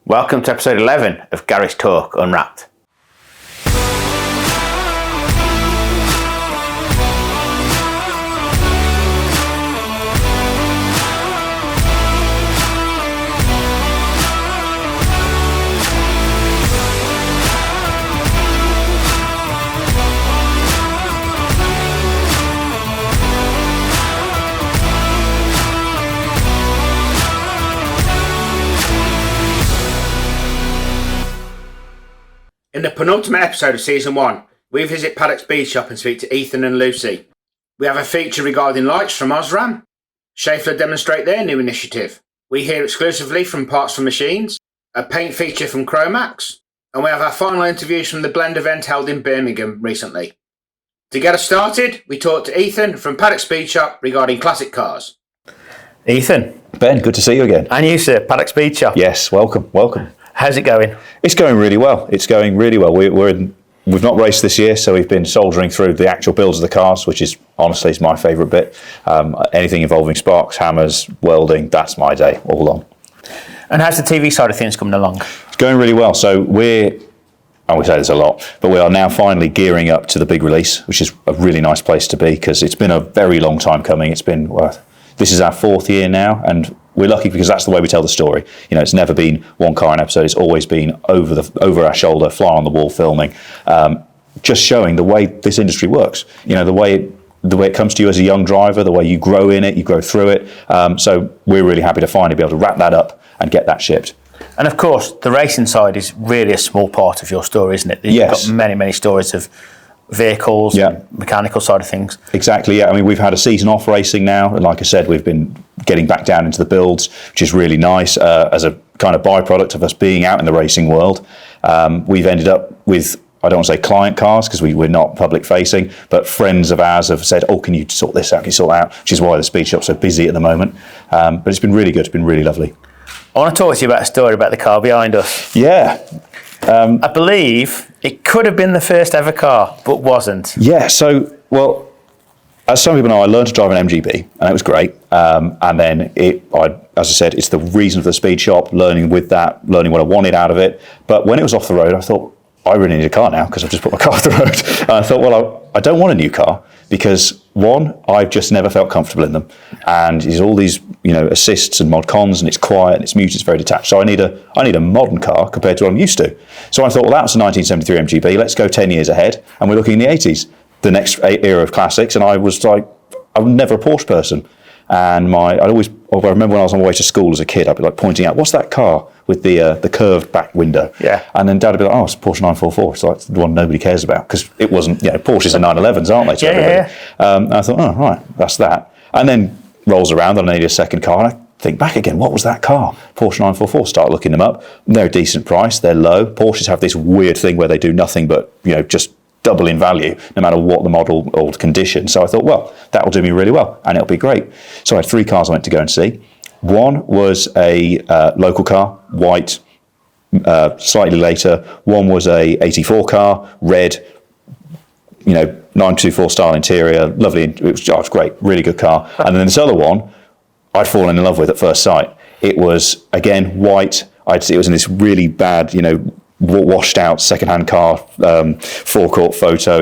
Welcome to episode 11 of Garage Talk Unwrapped. In the penultimate episode of Season 1, we visit Paddock Speed Shop and speak to Ethan and Lucy. We have a feature regarding lights from Osram. Schaeffler demonstrate their new initiative. We hear exclusively from Partsformachines, a paint feature from Cromax, and we have our final interviews from the Blend event held in Birmingham recently. To get us started, we talk to Ethan from Paddock Speed Shop regarding classic cars. Ethan. Ben, good to see you again. And you, sir, Paddock Speed Shop. Yes, welcome. How's it going? It's going really well. We've not raced this year, so we've been soldiering through the actual builds of the cars, which is honestly my favourite bit. Anything involving sparks, hammers, welding, that's my day, all on. And how's the TV side of things coming along? It's going really well. So we say this a lot, but we are now finally gearing up to the big release, which is a really nice place to be because it's been a very long time coming. This is our 4th year now, and we're lucky because that's the way we tell the story. You know, it's never been one car an episode. It's always been over our shoulder, fly on the wall filming, just showing the way this industry works. You know, the way it comes to you as a young driver, the way you grow in it, you grow through it. So we're really happy to finally be able to wrap that up and get that shipped. And of course, the racing side is really a small part of your story, isn't it? You've got many stories of vehicles, mechanical side of things. Exactly, yeah. I mean, we've had a season off racing now, and like I said, we've been getting back down into the builds, which is really nice as a kind of byproduct of us being out in the racing world. We've ended up with, I don't want to say client cars because we're not public facing, but friends of ours have said, oh, can you sort this out, which is why the speed shop's so busy at the moment. But it's been really good, it's been really lovely. I want to talk to you about a story about the car behind us. Yeah. I believe it could have been the first ever car, but wasn't. Yeah, as some people know, I learned to drive an MGB, and it was great. And then, as I said, it's the reason for the speed shop, learning what I wanted out of it. But when it was off the road, I thought, I really need a car now because I've just put my car off the road. And I thought, well, I don't want a new car because, one, I've just never felt comfortable in them. And there's all these, assists and mod cons, and it's quiet, and it's muted, it's very detached. So I need a modern car compared to what I'm used to. So I thought, well, that was a 1973 MGB. Let's go 10 years ahead, and we're looking in the 80s, the next era of classics. And I was like, I'm never a Porsche person. And I remember when I was on my way to school as a kid, I'd be like pointing out, what's that car with the curved back window? Yeah. And then Dad would be like, oh, it's a Porsche 944. It's like the one nobody cares about because it wasn't, Porsches are 911s, aren't they? To everybody. And I thought, oh, right, that's that. And then rolls around and I need a second car. And I think back again, what was that car? Porsche 944. Start looking them up. They're a decent price. They're low. Porsches have this weird thing where they do nothing but, just double in value no matter what the model or condition. So I thought, well, that will do me really well and it'll be great. So I had 3 cars I went to go and see. One was a local car, white, slightly later. One was a 84 car, red, 924 style interior, lovely. It was great, really good car. And then this other one I'd fallen in love with at first sight. It was, again, white. It was in this really bad, washed out second-hand car, forecourt photo.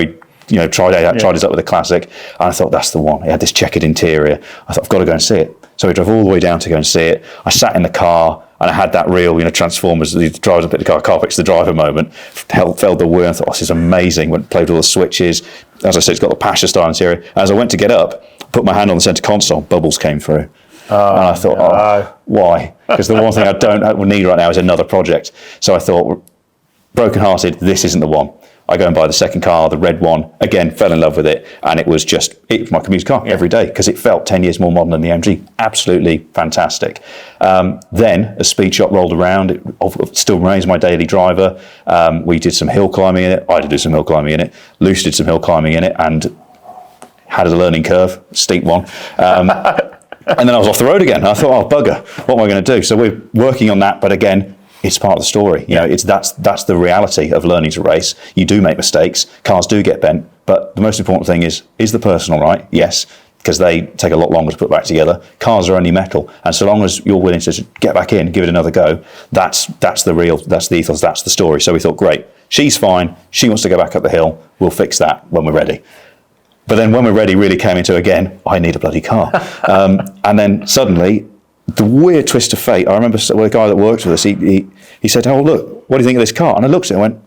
Tried it up with a classic, and I thought that's the one. It had this checkered interior. I thought I've got to go and see it. So we drove all the way down to go and see it. I sat in the car and I had that real, Transformers, the driver's up at the car picks the driver moment. Felt the wheel. I thought, this is amazing. Played all the switches. As I said, it's got the Pasha style interior. As I went to get up, put my hand on the centre console, bubbles came through. And I thought, why? Because the one thing I need right now is another project. So I thought, broken-hearted, this isn't the one. I go and buy the second car, the red one. Again, fell in love with it, and it was my commute car every day because it felt 10 years more modern than the MG. Absolutely fantastic. Then, as Speed Shop rolled around, it still remains my daily driver. We did some hill climbing in it. I did some hill climbing in it. Luce did some hill climbing in it, and had a learning curve, steep one. And then I was off the road again. And I thought, oh, bugger, what am I going to do? So we're working on that, but again, it's part of the story. That's the reality of learning to race. You do make mistakes. Cars do get bent, but the most important thing is the person all right? Yes. because they take a lot longer to put back together. Cars are only metal, and so long as you're willing to get back in, give it another go, that's the ethos, that's the story. So we thought, great, she's fine, she wants to go back up the hill, we'll fix that when we're ready. But then when we're ready really came into, again, I need a bloody car. And then suddenly, the weird twist of fate, I remember the guy that worked with us, he said, oh, look, what do you think of this car? And I looked at it and went,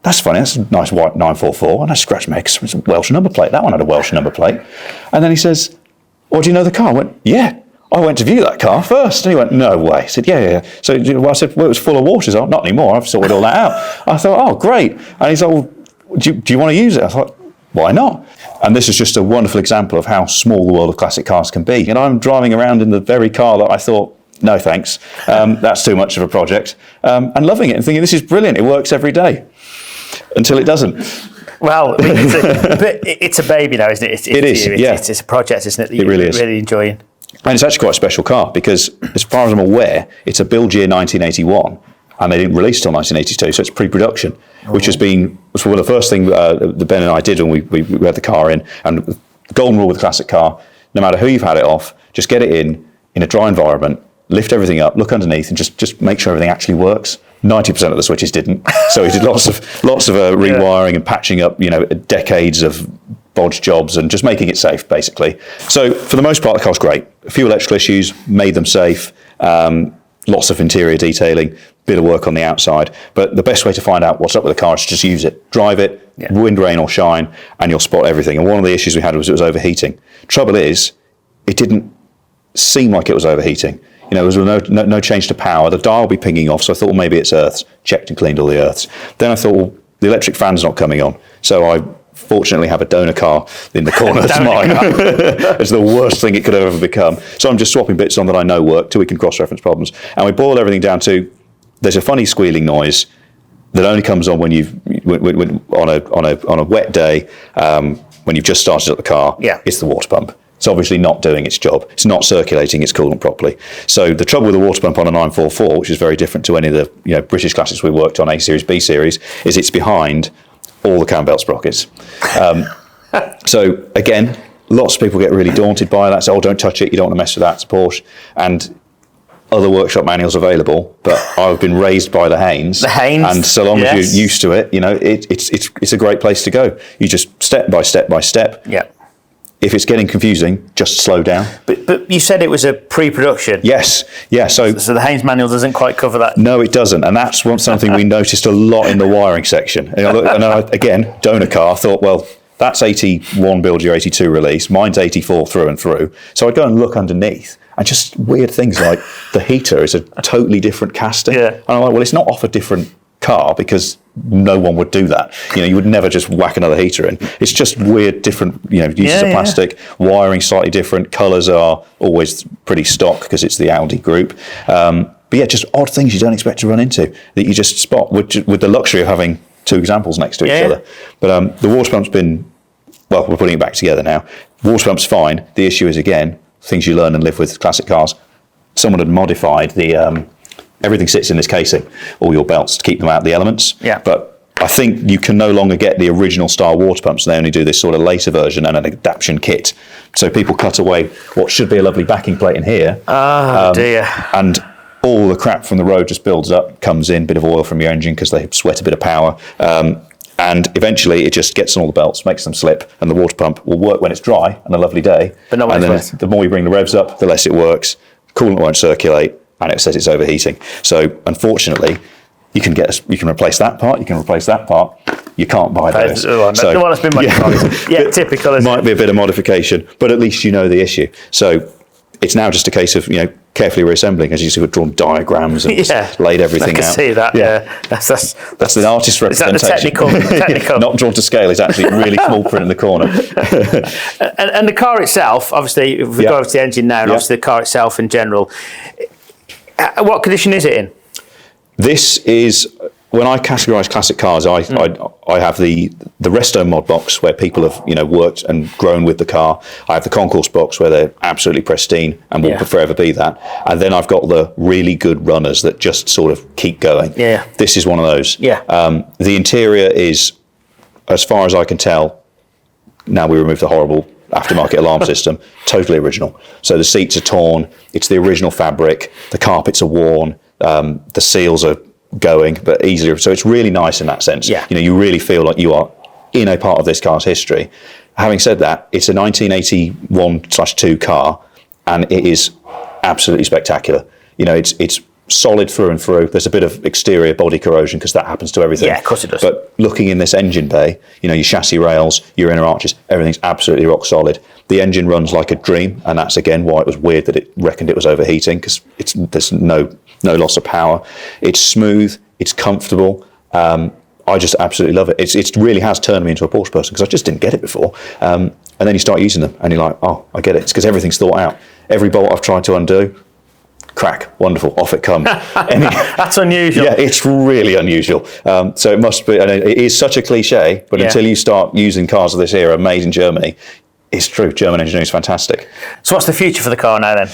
that's funny, that's a nice white 944. And I scratched my head because it's a Welsh number plate. That one had a Welsh number plate. And then he says, well, do you know the car? I went, yeah. I went to view that car first. And he went, no way. I said, yeah. So I said, well, it was full of water. He's like, not anymore. I've sorted all that out. I thought, oh, great. And he's like, well, do you want to use it? I thought, why not? And this is just a wonderful example of how small the world of classic cars can be. And I'm driving around in the very car that I thought, no thanks, that's too much of a project, and loving it and thinking, this is brilliant, it works every day. Until it doesn't. Well, it's a baby now, isn't it? It is, yeah. It's a project, isn't it? That it really is. Really enjoying. And it's actually quite a special car because, as far as I'm aware, it's a build year 1981, and they didn't release till 1982, so it's pre-production, which was one of the first things that Ben and I did when we had the car in. And the golden rule with a classic car, no matter who you've had it off, just get it in a dry environment, lift everything up, look underneath, and just make sure everything actually works. 90% of the switches didn't, so we did lots of rewiring and patching up, decades of bodge jobs and just making it safe, basically. So for the most part, the car's great. A few electrical issues made them safe. Lots of interior detailing, bit of work on the outside. But the best way to find out what's up with the car is to just use it, drive it, wind, rain or shine, and you'll spot everything. And one of the issues we had was it was overheating. Trouble is, it didn't seem like it was overheating. There was no change to power. The dial will be pinging off, so I thought, well, maybe it's earths. Checked and cleaned all the earths. Then I thought, well, the electric fan's not coming on. So I fortunately have a donor car in the corner that's mine. It's the worst thing it could have ever become. So I'm just swapping bits on that I know work till we can cross-reference problems. And we boil everything down to, there's a funny squealing noise that only comes on when on a wet day, when you've just started up the car. Yeah. It's the water pump. It's obviously not doing its job. It's not circulating its coolant properly. So the trouble with a water pump on a 944, which is very different to any of the British classics we worked on, A series, B series, is it's behind all the cam belt sprockets. So again, lots of people get really daunted by that. Say, oh, don't touch it. You don't want to mess with that. It's a Porsche. And other workshop manuals available, but I've been raised by the Haynes. The Haynes, and so long as you're used to it, it's a great place to go. You just step by step. Yeah. If it's getting confusing, just slow down. But you said it was a pre-production. Yes, yeah. So the Haynes manual doesn't quite cover that. No, it doesn't, and that's something we noticed a lot in the wiring section. And again, donor car, thought, well, that's 81 build year, 82 release. Mine's 84 through and through. So I'd go and look underneath, and just weird things like the heater is a totally different casting. Yeah. And I'm like, well, it's not off a different car because no one would do that. You would never just whack another heater in. It's just weird, different, uses of plastic, wiring slightly different, colours are always pretty stock because it's the Audi group. But yeah, just odd things you don't expect to run into that you just spot with the luxury of having two examples next to each other. But the water pump's been, well, we're putting it back together now. Water pump's fine. The issue is, again, things you learn and live with classic cars. Someone had modified the everything sits in this casing, all your belts, to keep them out of the elements. Yeah. But I think you can no longer get the original style water pumps. They only do this sort of later version and an adaptation kit. So people cut away what should be a lovely backing plate in here. Oh, dear. And all the crap from the road just builds up, comes in, bit of oil from your engine because they sweat a bit of power. And eventually it just gets on all the belts, makes them slip, and the water pump will work when it's dry on a lovely day. But not when it's wet. The more you bring the revs up, the less it works. Coolant won't circulate, and it says it's overheating. So unfortunately, you can replace that part, you can replace that part. You can't buy those. The one that's been modified. Yeah, typical. Might be a bit of modification, but at least you know the issue. So it's now just a case of carefully reassembling, as you see, we've drawn diagrams and laid everything out. I can see that. Yeah, that's the artist's representation. Is that the technical? Not drawn to scale. It's actually really small print in the corner. and the car itself, obviously, if we go over to the engine now, and obviously the car itself in general, what condition is it in? This is, when I categorise classic cars, I have the Resto mod box where people have worked and grown with the car. I have the Concourse box where they're absolutely pristine and will forever be that. And then I've got the really good runners that just sort of keep going. Yeah. This is one of those. Yeah. The interior is, as far as I can tell, now we remove the horrible aftermarket alarm system, totally original. So the seats are torn, it's the original fabric, the carpets are worn, the seals are going, but easier. So it's really nice in that sense. Yeah. You know, you really feel like you are in a part of this car's history. Having said that, it's a 1981/2 car, and it is absolutely spectacular. You know, it's solid through and through. There's a bit of exterior body corrosion because that happens to everything. Yeah, of course it does. But looking in this engine bay, you know, your chassis rails, your inner arches, everything's absolutely rock solid. The engine runs like a dream, and that's again why it was weird that it reckoned it was overheating, because there's no loss of power. It's smooth, it's comfortable. I just absolutely love it. It really has turned me into a Porsche person, because I just didn't get it before. And then you start using them, and you're like, oh, I get it. It's because everything's thought out. Every bolt I've tried to undo, crack, wonderful, off it comes. That's unusual. Yeah, it's really unusual. So it must be, and it is such a cliche, but until you start using cars of this era made in Germany, it's true, German engineering is fantastic. So what's the future for the car now then?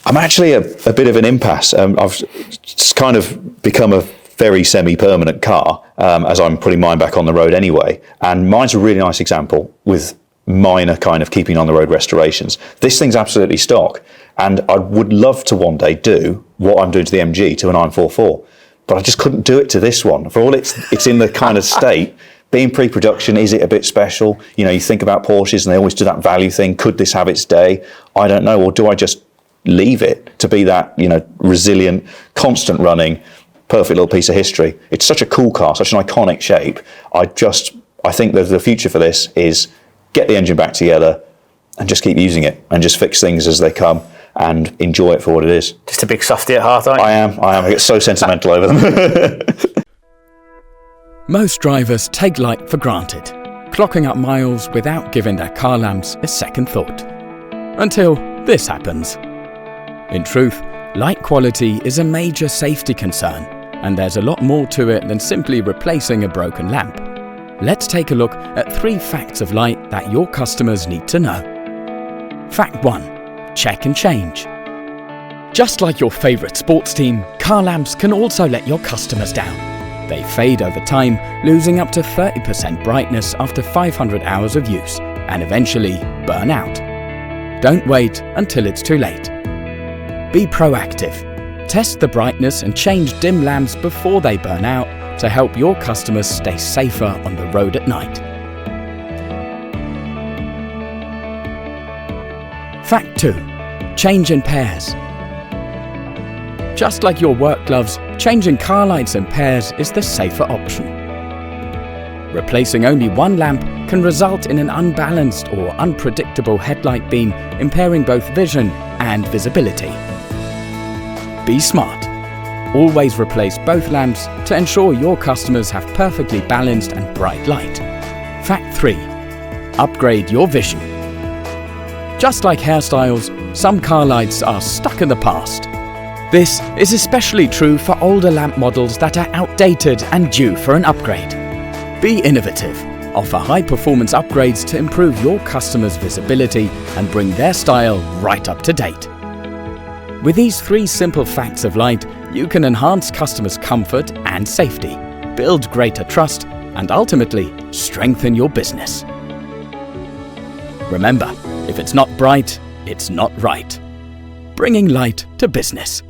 I'm actually a bit of an impasse. I've kind of become a very semi-permanent car as I'm putting mine back on the road anyway. And mine's a really nice example with minor kind of keeping on the road restorations. This thing's absolutely stock. And I would love to one day do what I'm doing to the MG to a 944. But I just couldn't do it to this one. For all it's in the kind of state, being pre-production, is it a bit special? You know, you think about Porsches and they always do that value thing. Could this have its day? I don't know. Or do I just leave it to be that, you know, resilient, constant running, perfect little piece of history? It's such a cool car, such an iconic shape. I think that the future for this is get the engine back together and just keep using it and just fix things as they come and enjoy it for what it is. Just a big softy at heart, aren't you? I am. I get so sentimental over them. Most drivers take light for granted, clocking up miles without giving their car lamps a second thought. Until this happens. In truth, light quality is a major safety concern, and there's a lot more to it than simply replacing a broken lamp. Let's take a look at 3 facts of light that your customers need to know. Fact 1. Check and change. Just like your favourite sports team, car lamps can also let your customers down. They fade over time, losing up to 30% brightness after 500 hours of use, and eventually burn out. Don't wait until it's too late. Be proactive. Test the brightness and change dim lamps before they burn out to help your customers stay safer on the road at night. Fact 2. Change in pairs. Just like your work gloves, changing car lights in pairs is the safer option. Replacing only one lamp can result in an unbalanced or unpredictable headlight beam, impairing both vision and visibility. Be smart. Always replace both lamps to ensure your customers have perfectly balanced and bright light. Fact 3. Upgrade your vision. Just like hairstyles, some car lights are stuck in the past. This is especially true for older lamp models that are outdated and due for an upgrade. Be innovative. Offer high-performance upgrades to improve your customers' visibility and bring their style right up to date. With these 3 simple facts of light, you can enhance customers' comfort and safety, build greater trust, and ultimately strengthen your business. Remember, if it's not bright, it's not right. Bringing light to business.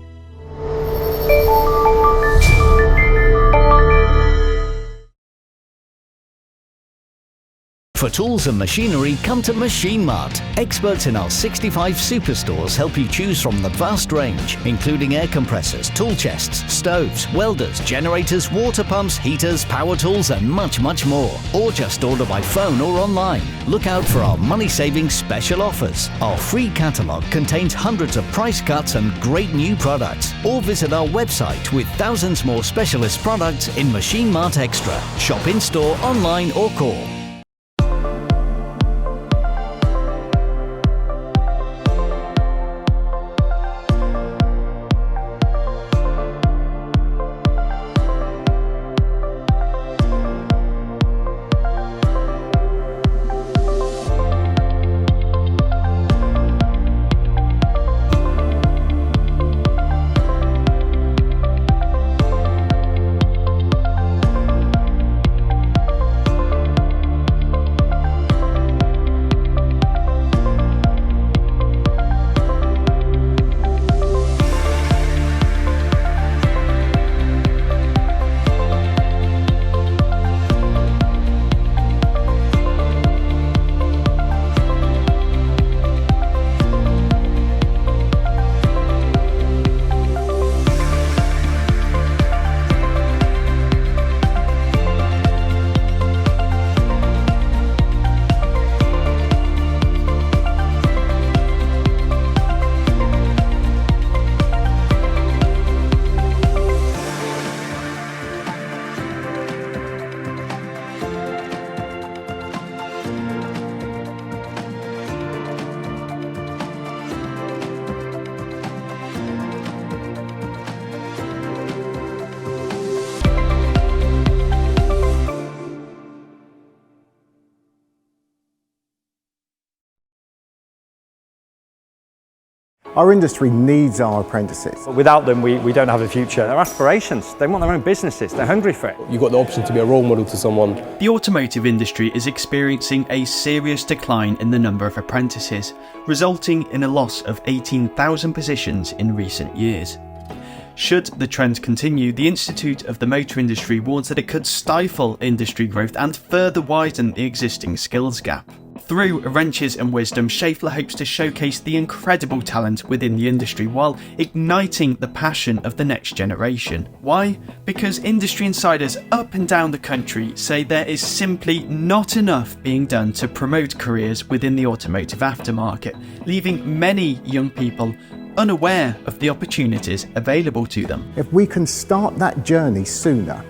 For tools and machinery, come to Machine Mart. Experts in our 65 superstores help you choose from the vast range, including air compressors, tool chests, stoves, welders, generators, water pumps, heaters, power tools, and much, much more. Or just order by phone or online. Look out for our money-saving special offers. Our free catalogue contains hundreds of price cuts and great new products. Or visit our website with thousands more specialist products in Machine Mart Extra. Shop in-store, online, or call. Our industry needs our apprentices. Without them, we don't have a future. Their aspirations, they want their own businesses, they're hungry for it. You've got the option to be a role model to someone. The automotive industry is experiencing a serious decline in the number of apprentices, resulting in a loss of 18,000 positions in recent years. Should the trend continue, the Institute of the Motor Industry warns that it could stifle industry growth and further widen the existing skills gap. Through Wrenches and Wisdom, Schaeffler hopes to showcase the incredible talent within the industry while igniting the passion of the next generation. Why? Because industry insiders up and down the country say there is simply not enough being done to promote careers within the automotive aftermarket, leaving many young people unaware of the opportunities available to them. If we can start that journey sooner,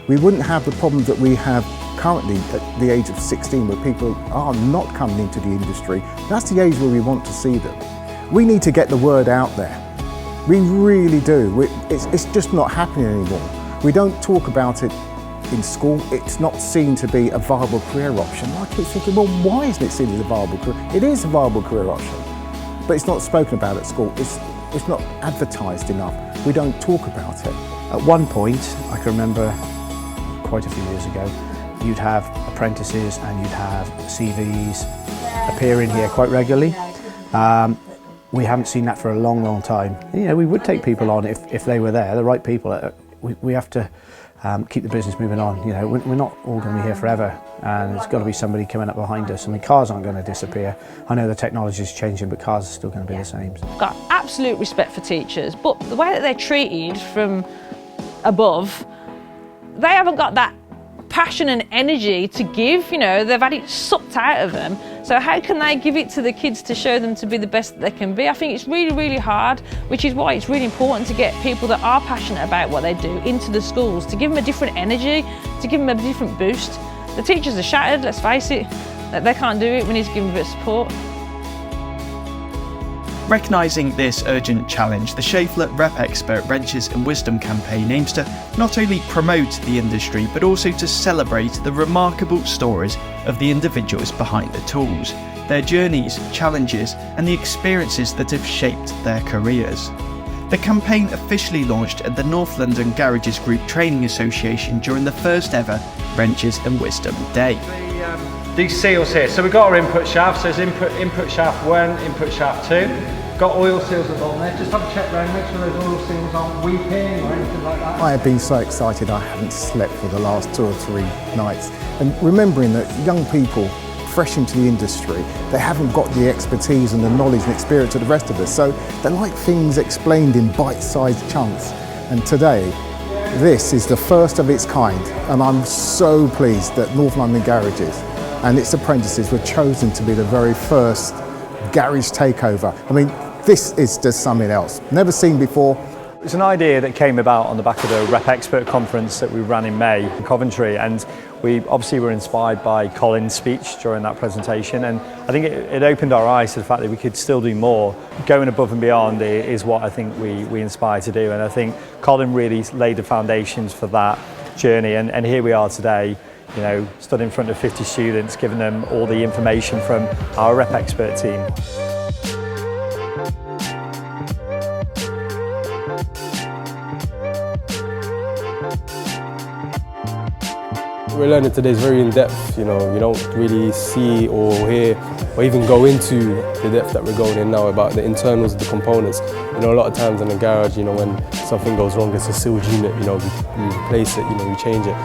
we wouldn't have the problems that we have currently at the age of 16 where people are not coming into the industry. That's the age where we want to see them. We need to get the word out there. We really do. It's just not happening anymore. We don't talk about it in school. It's not seen to be a viable career option. I keep thinking, well, why isn't it seen as a viable career? It is a viable career option, but it's not spoken about at school. It's not advertised enough. We don't talk about it. At one point, I can remember quite a few years ago, you'd have apprentices and you'd have CVs appearing here quite regularly. We haven't seen that for a long, long time. You know, we would take people on if they were there, the right people. We have to keep the business moving on. You know, we're not all going to be here forever, and there's got to be somebody coming up behind us. I mean, cars aren't going to disappear. I know the technology is changing, but cars are still going to be the same. Got absolute respect for teachers, but the way that they're treated from above, they haven't got that passion and energy to give. You know, they've had it sucked out of them. So how can they give it to the kids to show them to be the best that they can be? I think it's really, really hard, which is why it's really important to get people that are passionate about what they do into the schools, to give them a different energy, to give them a different boost. The teachers are shattered, let's face it. They can't do it, we need to give them a bit of support. Recognising this urgent challenge, the Schaeffler Rep Expert Wrenches and Wisdom campaign aims to not only promote the industry but also to celebrate the remarkable stories of the individuals behind the tools, their journeys, challenges and the experiences that have shaped their careers. The campaign officially launched at the North London Garages Group Training Association during the first ever Wrenches and Wisdom Day. These seals here, so we've got our input shaft, so there's input shaft 1, input shaft 2. Got oil seals at the bottom there, just have a check round, make sure those oil seals aren't weeping or anything like that. I have been so excited I haven't slept for the last 2 or 3 nights. And remembering that young people, fresh into the industry, they haven't got the expertise and the knowledge and experience of the rest of us. So they like things explained in bite-sized chunks. And today, this is the first of its kind. And I'm so pleased that North London Garages and its apprentices were chosen to be the very first garage takeover. I mean, this is just something else, never seen before. It's an idea that came about on the back of the Rep Expert conference that we ran in May in Coventry, and we obviously were inspired by Colin's speech during that presentation, and I think it opened our eyes to the fact that we could still do more. Going above and beyond is what I think we inspire to do, and I think Colin really laid the foundations for that journey, and here we are today, you know, stood in front of 50 students, giving them all the information from our Rep Expert team. We're learning today is very in-depth, you know, you don't really see or hear or even go into the depth that we're going in now about the internals of the components. You know, a lot of times in the garage, you know, when something goes wrong, it's a sealed unit, you know, we replace it, you know, we change it.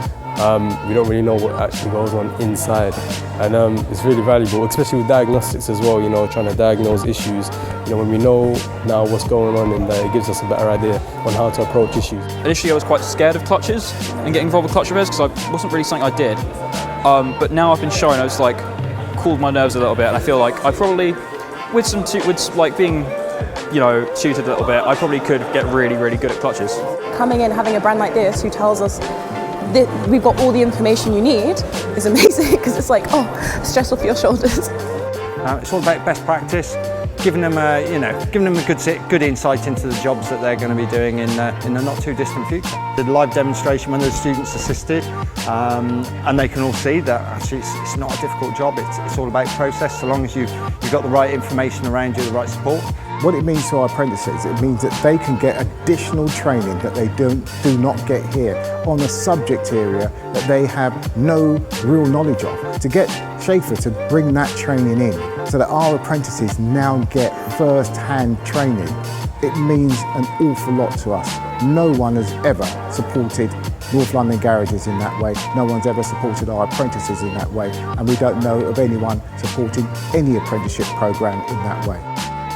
We don't really know what actually goes on inside, and it's really valuable, especially with diagnostics as well, you know, trying to diagnose issues. You know, when we know now what's going on in there, it gives us a better idea on how to approach issues. Initially I was quite scared of clutches and getting involved with clutch repairs because it wasn't really something I did, but now I've been shown, I was like, cooled my nerves a little bit, and I feel like I probably, with like being, you know, tutored a little bit, I probably could get really, really good at clutches. Coming in, having a brand like this who tells us that we've got all the information you need is amazing, because it's like, oh, stress off your shoulders. It's all about best practice, giving them a, you know, giving them a good insight into the jobs that they're going to be doing in the not too distant future. The live demonstration when the students assisted, and they can all see that actually it's not a difficult job. It's all about process, so long as you've got the right information around you, the right support. What it means to our apprentices, it means that they can get additional training that they do not get here on a subject area that they have no real knowledge of. To get Schaeffler to bring that training in so that our apprentices now get first-hand training, it means an awful lot to us. No one has ever supported North London garages in that way. No one's ever supported our apprentices in that way, and we don't know of anyone supporting any apprenticeship program in that way.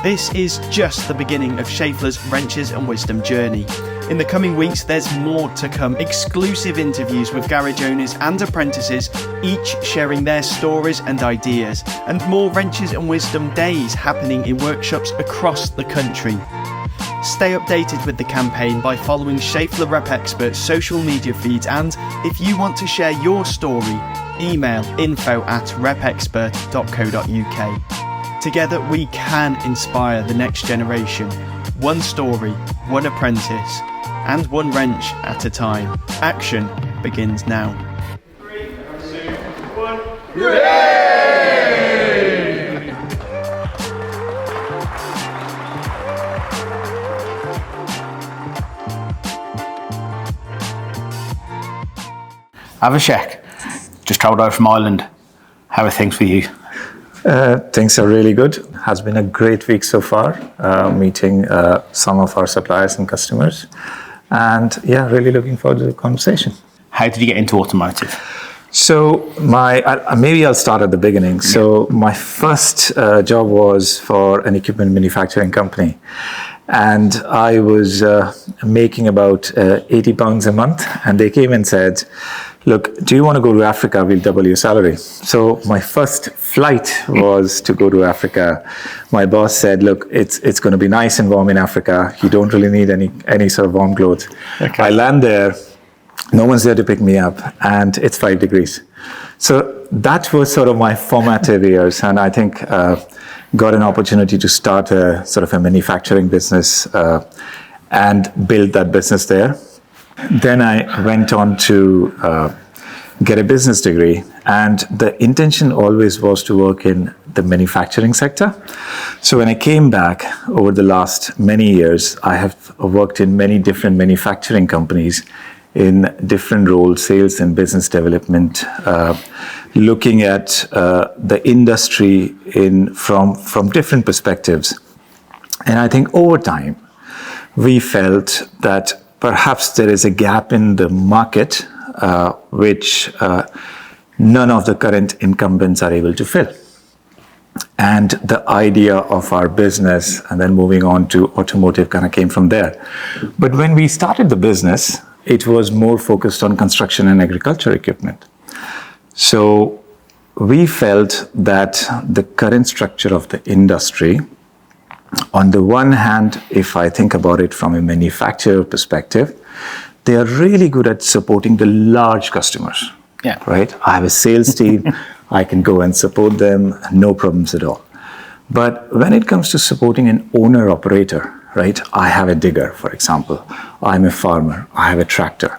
This is just the beginning of Schaeffler's Wrenches and Wisdom journey. In the coming weeks, there's more to come. Exclusive interviews with garage owners and apprentices, each sharing their stories and ideas, and more Wrenches and Wisdom days happening in workshops across the country. Stay updated with the campaign by following Schaeffler Rep Expert's social media feeds, and if you want to share your story, email info@repexpert.co.uk. Together we can inspire the next generation, one story, one apprentice, and one wrench at a time. Action begins now. 3, 2, 1. Hooray! Avishek, just travelled over from Ireland. How are things for you? Things are really good. Has been a great week so far, meeting some of our suppliers and customers. And yeah, really looking forward to the conversation. How did you get into automotive? So maybe I'll start at the beginning. So my first job was for an equipment manufacturing company. And I was making about £80 a month. And they came and said, look, do you want to go to Africa? We'll double your salary. So my first flight was to go to Africa. My boss said, look, it's going to be nice and warm in Africa. You don't really need any sort of warm clothes. Okay. I land there, no one's there to pick me up, and it's 5 degrees. So that was sort of my formative years, and I think got an opportunity to start a sort of a manufacturing business and build that business there. Then I went on to get a business degree, and the intention always was to work in the manufacturing sector. So when I came back over the last many years, I have worked in many different manufacturing companies in different roles, sales and business development, looking at the industry from different perspectives. And I think over time, we felt that perhaps there is a gap in the market which none of the current incumbents are able to fill. And the idea of our business and then moving on to automotive kind of came from there. But when we started the business, it was more focused on construction and agriculture equipment. So we felt that the current structure of the industry, on the one hand, if I think about it from a manufacturer perspective, they are really good at supporting the large customers. Yeah. Right? I have a sales team, I can go and support them, no problems at all. But when it comes to supporting an owner-operator, right? I have a digger, for example. I'm a farmer, I have a tractor.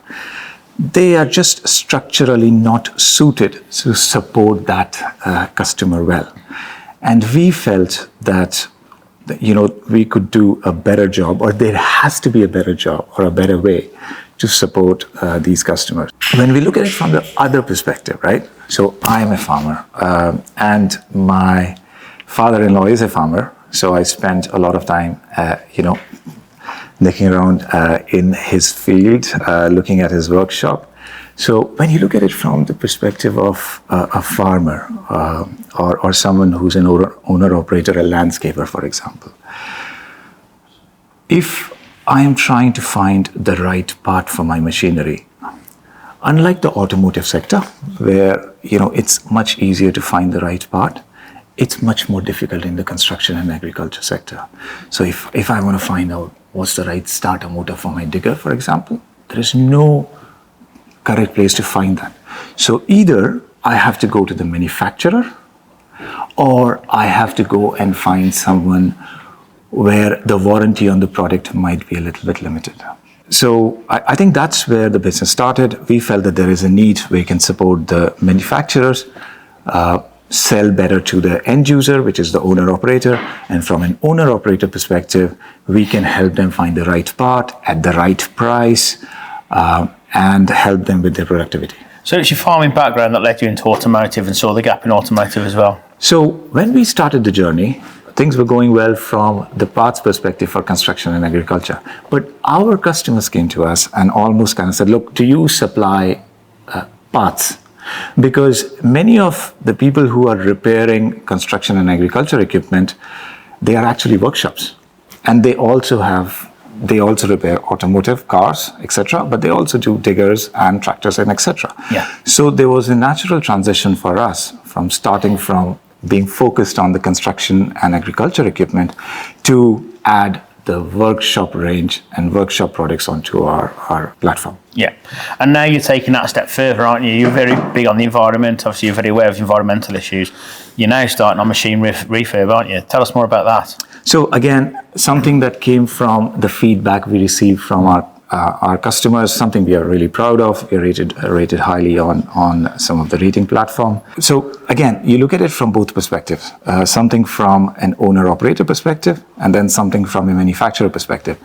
They are just structurally not suited to support that customer well. And we felt that we could do a better job, or there has to be a better job or a better way to support these customers. When we look at it from the other perspective, right? So I am a farmer, and my father-in-law is a farmer. So I spent a lot of time, looking around in his field, looking at his workshop. So when you look at it from the perspective of a farmer or someone who's an owner-operator, a landscaper, for example, if I am trying to find the right part for my machinery, unlike the automotive sector, where it's much easier to find the right part, it's much more difficult in the construction and agriculture sector. So if I want to find out what's the right starter motor for my digger, for example, there is no correct place to find that. So either I have to go to the manufacturer, or I have to go and find someone where the warranty on the product might be a little bit limited. So I think that's where the business started. We felt that there is a need where we can support the manufacturers, sell better to the end user, which is the owner operator. And from an owner operator perspective, we can help them find the right part at the right price and help them with their productivity. So it's your farming background that led you into automotive and saw the gap in automotive as well? So when we started the journey, things were going well from the parts perspective for construction and agriculture. But our customers came to us and almost kind of said, look, do you supply parts? Because many of the people who are repairing construction and agriculture equipment, they are actually workshops. And they also repair automotive, cars, etc. But they also do diggers and tractors and etc. Yeah. So there was a natural transition for us from starting from being focused on the construction and agriculture equipment to add the workshop range and workshop products onto our platform. Yeah, and now you're taking that a step further, aren't you? You're very big on the environment. Obviously, you're very aware of environmental issues. You're now starting on machine refurb, aren't you? Tell us more about that. So again, something that came from the feedback we received from our customers, something we are really proud of. We're rated highly on some of the rating platform. So again, you look at it from both perspectives, something from an owner-operator perspective, and then something from a manufacturer perspective.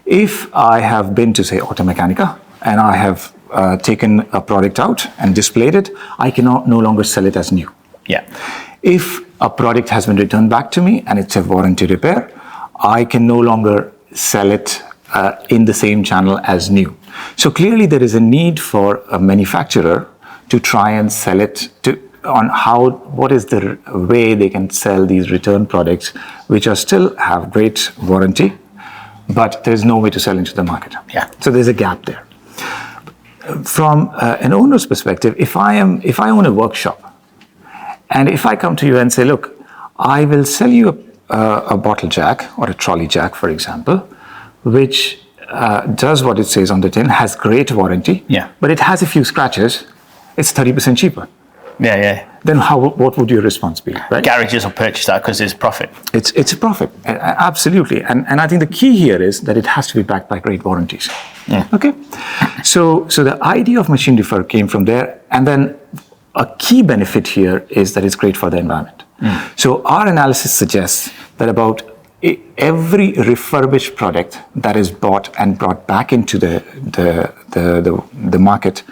If I have been to, say, Automechanica, and I have taken a product out and displayed it, I cannot no longer sell it as new. Yeah. If a product has been returned back to me and it's a warranty repair, I can no longer sell it in the same channel as new. So clearly there is a need for a manufacturer to try and sell it what is the way they can sell these return products which are still have great warranty, but there's no way to sell into the market. Yeah. So there's a gap there. From an owner's perspective, if I own a workshop, and if I come to you and say, look, I will sell you a bottle jack or a trolley jack, for example, which does what it says on the tin, has great warranty, but it has a few scratches, it's 30% cheaper. Yeah. Then what would your response be? Right? Garages will purchase that because it's profit. It's a profit, absolutely. And I think the key here is that it has to be backed by great warranties. Yeah. Okay. So the idea of machine defer came from there, and then a key benefit here is that it's great for the environment. So our analysis suggests that about every refurbished product that is bought and brought back into the market,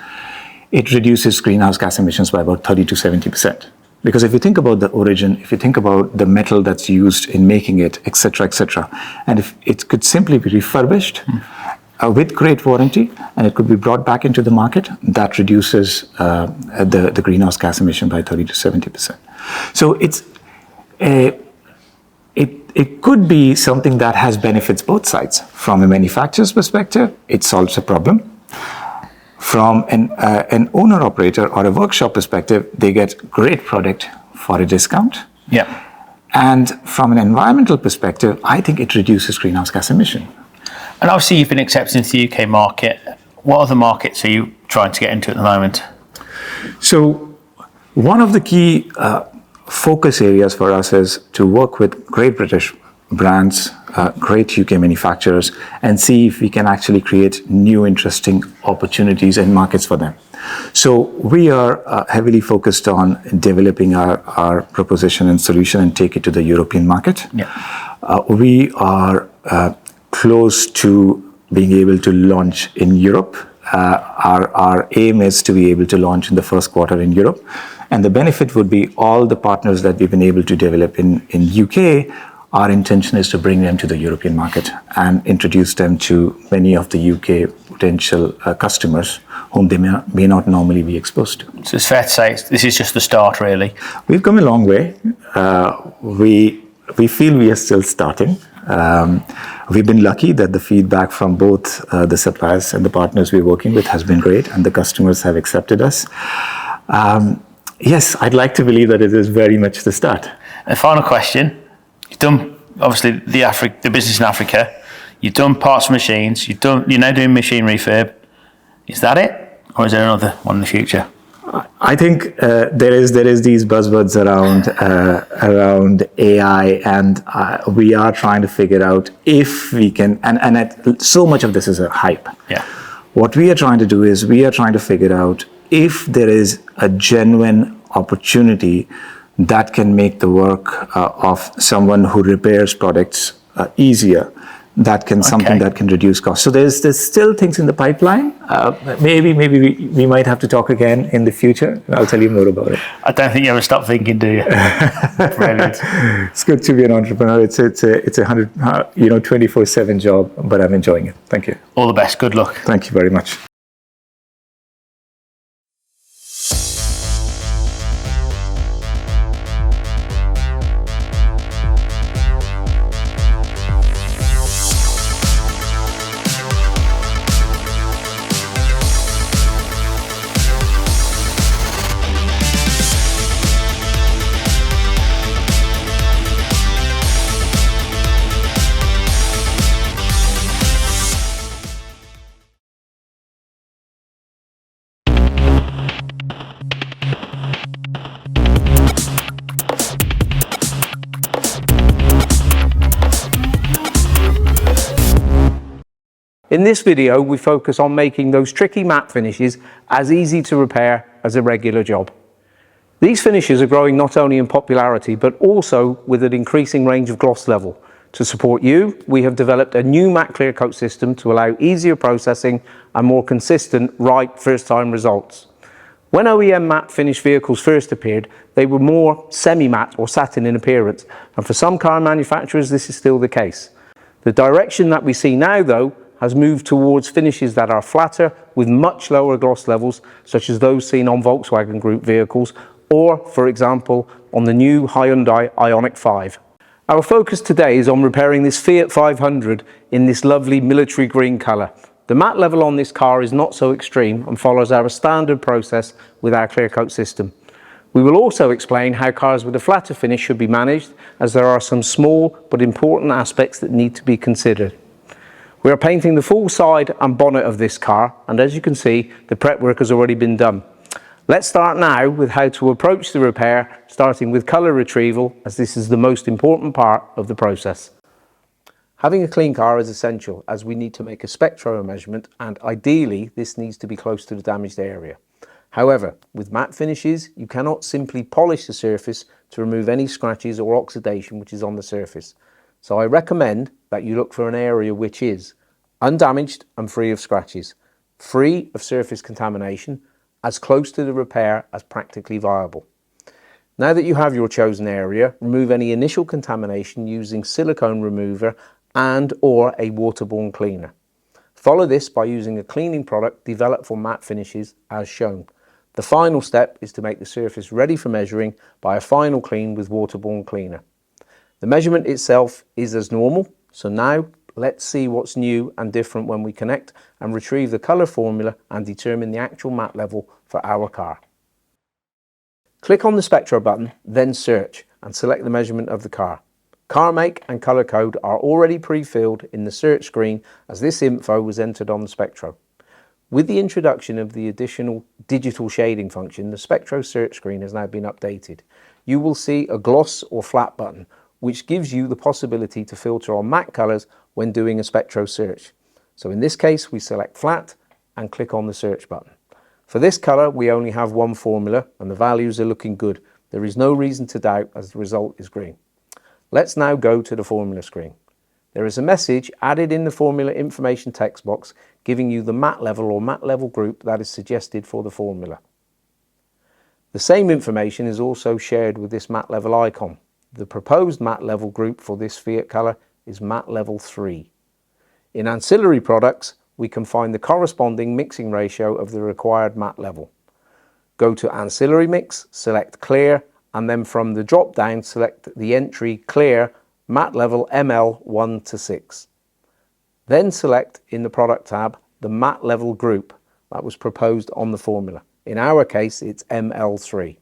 it reduces greenhouse gas emissions by about 30 to 70%. Because if you think about the origin, if you think about the metal that's used in making it, etc., and if it could simply be refurbished with great warranty, and it could be brought back into the market, that reduces the greenhouse gas emission by 30 to 70%. So it could be something that has benefits both sides. From a manufacturer's perspective, it solves a problem. From an owner-operator or a workshop perspective, they get great product for a discount. Yeah. And from an environmental perspective, I think it reduces greenhouse gas emission. And obviously you've been accepted into the UK market. What other markets are you trying to get into at the moment? So one of the key focus areas for us is to work with great British brands, great UK manufacturers, and see if we can actually create new interesting opportunities and markets for them. So we are heavily focused on developing our proposition and solution and take it to the European market. Yeah. We are close to being able to launch in Europe. Our aim is to be able to launch in the first quarter in Europe. And the benefit would be all the partners that we've been able to develop in UK, our intention is to bring them to the European market and introduce them to many of the UK potential customers whom they may not normally be exposed to. So it's fair to say this is just the start, really. We've come a long way. We feel we are still starting. We've been lucky that the feedback from both the suppliers and the partners we're working with has been great, and the customers have accepted us. Yes, I'd like to believe that it is very much the start. And final question. You've done, obviously, the business in Africa. You've done Partsformachines. You're now doing machine refurb. Is that it? Or is there another one in the future? I think there is these buzzwords around AI, and we are trying to figure out if we can, and so much of this is a hype. Yeah. What we are trying to do is we are trying to figure out if there is a genuine opportunity that can make the work of someone who repairs products easier. That can something that can reduce costs. So there's still things in the pipeline. Maybe we might have to talk again in the future. I'll tell you more about it. I don't think you ever stop thinking, do you? Brilliant. It's good to be an entrepreneur. It's a 24/7 job, but I'm enjoying it. Thank you. All the best. Good luck. Thank you very much. In this video, we focus on making those tricky matte finishes as easy to repair as a regular job. These finishes are growing not only in popularity, but also with an increasing range of gloss level. To support you, we have developed a new matte clear coat system to allow easier processing and more consistent, right first-time results. When OEM matte finish vehicles first appeared, they were more semi-matte or satin in appearance, and for some car manufacturers, this is still the case. The direction that we see now, though, has moved towards finishes that are flatter with much lower gloss levels, such as those seen on Volkswagen Group vehicles, or, for example, on the new Hyundai Ioniq 5. Our focus today is on repairing this Fiat 500 in this lovely military green colour. The matte level on this car is not so extreme and follows our standard process with our clear coat system. We will also explain how cars with a flatter finish should be managed, as there are some small but important aspects that need to be considered. We are painting the full side and bonnet of this car, and as you can see, the prep work has already been done. Let's start now with how to approach the repair, starting with colour retrieval, as this is the most important part of the process. Having a clean car is essential, as we need to make a spectro measurement, and ideally this needs to be close to the damaged area. However, with matte finishes, you cannot simply polish the surface to remove any scratches or oxidation which is on the surface. So I recommend that you look for an area which is undamaged and free of scratches, free of surface contamination, as close to the repair as practically viable. Now that you have your chosen area, remove any initial contamination using silicone remover and or a waterborne cleaner. Follow this by using a cleaning product developed for matte finishes as shown. The final step is to make the surface ready for measuring by a final clean with waterborne cleaner. The measurement itself is as normal, so now let's see what's new and different when we connect and retrieve the colour formula and determine the actual matte level for our car. Click on the Spectro button, then search and select the measurement of the car. Car make and colour code are already pre-filled in the search screen, as this info was entered on the Spectro. With the introduction of the additional digital shading function, the Spectro search screen has now been updated. You will see a gloss or flat button, which gives you the possibility to filter on matte colours when doing a Spectro search. So in this case, we select flat and click on the search button. For this colour, we only have one formula and the values are looking good. There is no reason to doubt, as the result is green. Let's now go to the formula screen. There is a message added in the formula information text box giving you the matte level or matte level group that is suggested for the formula. The same information is also shared with this matte level icon. The proposed matte level group for this Fiat colour is matte level 3. In ancillary products, we can find the corresponding mixing ratio of the required matte level. Go to ancillary mix, select clear, and then from the drop down select the entry clear matte level ML 1 to 6. Then select in the product tab the matte level group that was proposed on the formula. In our case, it's ML3.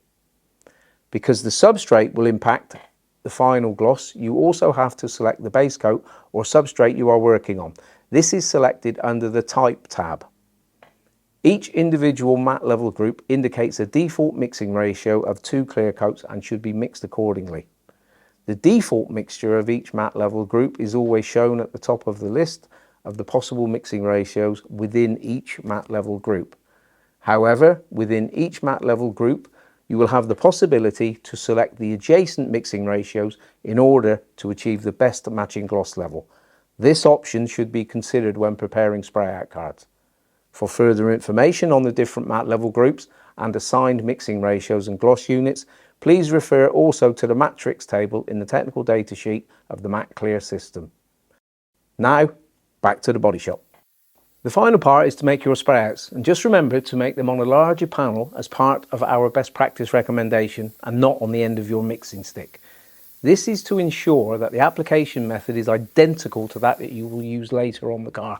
Because the substrate will impact the final gloss, you also have to select the base coat or substrate you are working on. This is selected under the Type tab. Each individual matte level group indicates a default mixing ratio of 2 clear coats and should be mixed accordingly. The default mixture of each matte level group is always shown at the top of the list of the possible mixing ratios within each matte level group. However, within each matte level group, you will have the possibility to select the adjacent mixing ratios in order to achieve the best matching gloss level. This option should be considered when preparing spray out cards. For further information on the different matte level groups and assigned mixing ratios and gloss units, please refer also to the matrix table in the technical data sheet of the Matte Clear system. Now, back to the body shop. The final part is to make your spray outs, and just remember to make them on a larger panel as part of our best practice recommendation and not on the end of your mixing stick. This is to ensure that the application method is identical to that you will use later on the car.